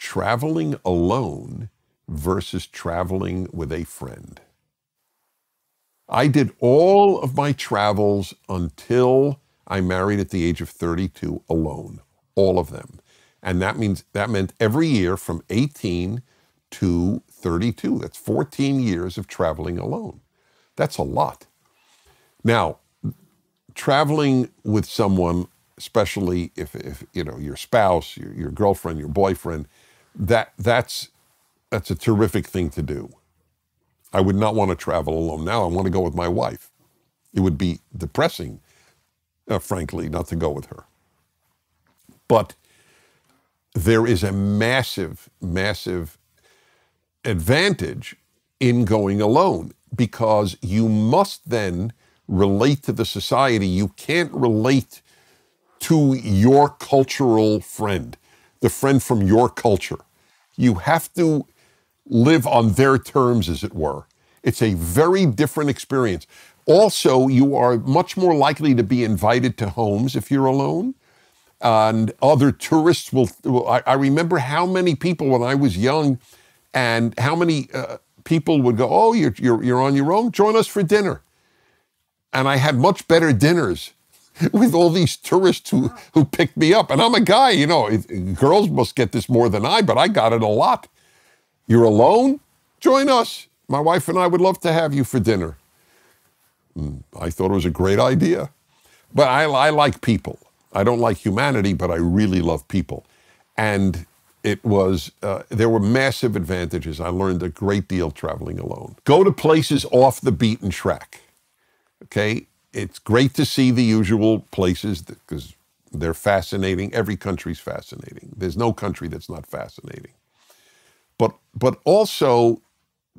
traveling alone versus traveling with a friend. I did all of my travels until I married at the age of 32 alone, all of them. And that meant every year from 18 to 32. That's 14 years of traveling alone. That's a lot. Now, traveling with someone, especially if you know, your spouse, your girlfriend, your boyfriend, that's a terrific thing to do. I would not want to travel alone. Now I want to go with my wife. It would be depressing, frankly, not to go with her. But there is a massive, massive advantage in going alone, because you must then relate to the society. You can't relate to your cultural friend, the friend from your culture. You have to live on their terms, as it were. It's a very different experience. Also, you are much more likely to be invited to homes if you're alone. And other tourists will, I remember how many people when I was young, and how many people would go, oh, you're on your own? Join us for dinner. And I had much better dinners with all these tourists who picked me up. And I'm a guy, you know, girls must get this more than I, but I got it a lot. You're alone? Join us. My wife and I would love to have you for dinner. I thought it was a great idea. But I like people. I don't like humanity, but I really love people. And it was, there were massive advantages. I learned a great deal traveling alone. Go to places off the beaten track, okay? It's great to see the usual places because they're fascinating. Every country's fascinating. There's no country that's not fascinating. But also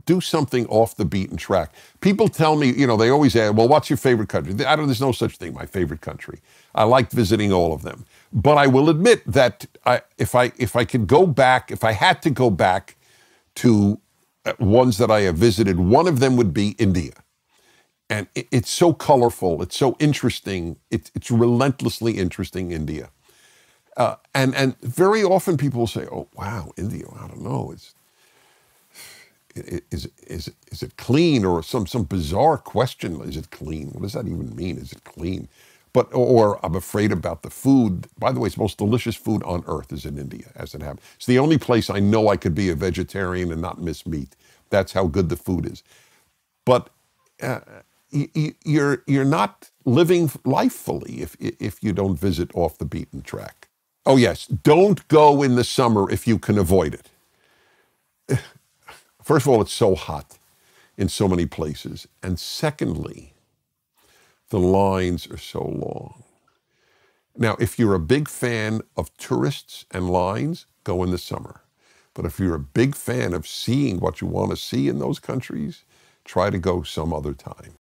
do something off the beaten track. People tell me, you know, they always ask, well, what's your favorite country? There's no such thing, my favorite country. I liked visiting all of them. But I will admit that if I could go back, if I had to go back to ones that I have visited, one of them would be India. And it's so colorful. It's so interesting. It's relentlessly interesting, India. And very often people will say, oh, wow, India, I don't know. Is it clean? Or some bizarre question, is it clean? What does that even mean? Is it clean? Or I'm afraid about the food. By the way, it's the most delicious food on earth is in India, as it happens. It's the only place I know I could be a vegetarian and not miss meat. That's how good the food is. But you're not living life fully if you don't visit off the beaten track. Oh yes, don't go in the summer if you can avoid it. First of all, it's so hot in so many places. And secondly, the lines are so long. Now, if you're a big fan of tourists and lines, go in the summer. But if you're a big fan of seeing what you want to see in those countries, try to go some other time.